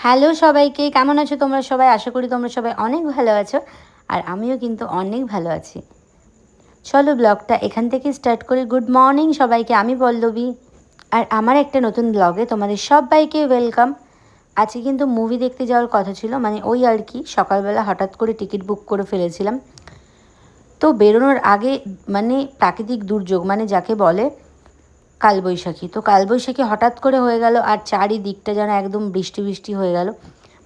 Hello সবাইকে, কেমন আছো তোমরা সবাই? আশা করি তোমরা সবাই অনেক ভালো আছো, আর আমিও কিন্তু অনেক ভালো আছি। চলো ব্লগটা এখান থেকে স্টার্ট করি। গুড মর্নিং সবাইকে, আমি পল্লবী, আর আমার একটা নতুন ব্লগে তোমাদের সবাইকে ওয়েলকাম। আজকে কিন্তু মুভি দেখতে যাওয়ার কথা ছিল, মানে ওই আর কি, সকালবেলা হঠাৎ করে টিকিট বুক করে ফেলেছিলাম। তো বেরোনোর আগে মানে প্রাকৃতিক দুর্যোগ, মানে যাকে বলে কালবৈশাখী, তো কালবৈশাখী হঠাৎ করে হয়ে গেল, আর চারিদিকটা যেন একদম বৃষ্টি বৃষ্টি হয়ে গেল।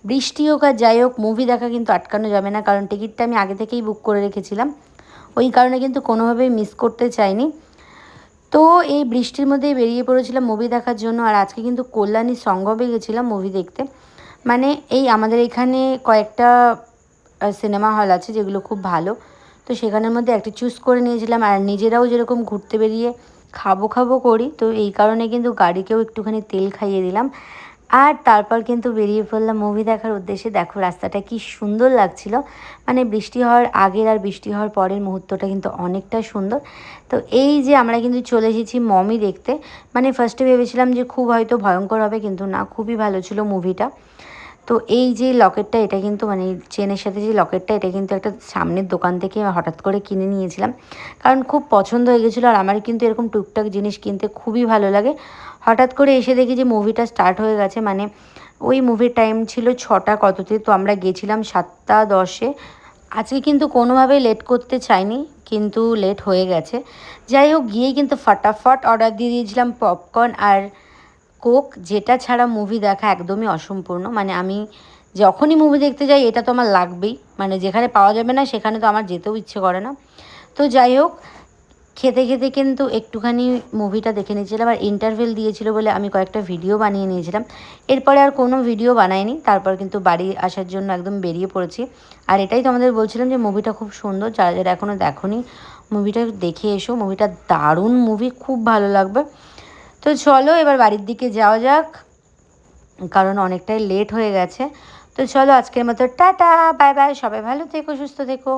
বৃষ্টি হোক আর যাই হোক, মুভি দেখা কিন্তু আটকানো যাবে না, কারণ টিকিটটা আমি আগে থেকেই বুক করে রেখেছিলাম। ওই কারণে কিন্তু কোনোভাবেই মিস করতে চাইনি। তো এই বৃষ্টির মধ্যেই বেরিয়ে পড়েছিলাম মুভি দেখার জন্য। আর আজকে কিন্তু কল্যাণী সঙ্গমে গেছিলাম মুভি দেখতে। মানে এই আমাদের এখানে কয়েকটা সিনেমা হল আছে যেগুলো খুব ভালো, তো সেখানের মধ্যে একটা চুজ করে নিয়েছিলাম। আর নিজেরাও যেরকম ঘুরতে বেরিয়ে খাবো খাবো করি, তো এই কারণে কিন্তু গাড়িকেও একটুখানি তেল খাইয়ে দিলাম। আর তারপর কিন্তু বেরিয়ে পড়লাম মুভি দেখার উদ্দেশ্যে। দেখো রাস্তাটা কি সুন্দর লাগছিল, মানে বৃষ্টি হওয়ার আগের আর বৃষ্টি হওয়ার পরের মুহূর্তটা কিন্তু অনেকটা সুন্দর। তো এই যে আমরা কিন্তু চলে এসেছি মমি দেখতে। মানে ফার্স্টে ভেবেছিলাম যে খুব হয়তো ভয়ঙ্কর হবে, কিন্তু না, খুবই ভালো ছিল মুভিটা। তো এই যে লকেটটা, এটা কিন্তু মানে চেনের সাথে যে লকেটটা, এটা কিন্তু একটা সামনের দোকান থেকে হঠাৎ করে কিনে নিয়েছিলাম, কারণ খুব পছন্দ হয়ে গেছিলো। আর আমার কিন্তু এরকম টুকটাক জিনিস কিনতে খুবই ভালো লাগে। হঠাৎ করে এসে দেখি যে মুভিটা স্টার্ট হয়ে গেছে, মানে ওই মুভির টাইম ছিল 6টা কততে, তো আমরা গেছিলাম 7টা 10-এ। আজকে কিন্তু কোনোভাবেই লেট করতে চাইনি, কিন্তু লেট হয়ে গেছে। যাই হোক, গিয়েই কিন্তু ফাটাফাট অর্ডার দিয়ে দিয়েছিলাম পপকর্ন আর কোক, যেটা ছাড়া মুভি দেখা একদমই অসম্পূর্ণ। মানে আমি যখনই মুভি দেখতে যাই এটা তো আমার লাগবেই, মানে যেখানে পাওয়া যাবে না সেখানে তো আমার যেতেও ইচ্ছে করে না। তো যাই হোক, খেতে খেতে কিন্তু একটুখানি মুভিটা দেখে নিয়েছিলাম, আর ইন্টারভেল দিয়েছিল বলে আমি কয়েকটা ভিডিও বানিয়ে নিয়েছিলাম। এরপরে আর কোনো ভিডিও বানাইনি, তারপর কিন্তু বাড়ি আসার জন্য একদম বেরিয়ে পড়েছি। আর এটাই তোমাদের বলছিলাম যে মুভিটা খুব সুন্দর, যারা যারা এখনও দেখোনি মুভিটা দেখে এসো। মুভিটা দারুণ মুভি, খুব ভালো লাগবে। তো চলো এবার বাড়ির দিকে যাওয়া যাক, কারণ অনেকটাই লেট হয়ে গেছে। তো চলো আজকের মতো টাটা, বাই বাই, সবাই ভালো থেকো, সুস্থ থেকো।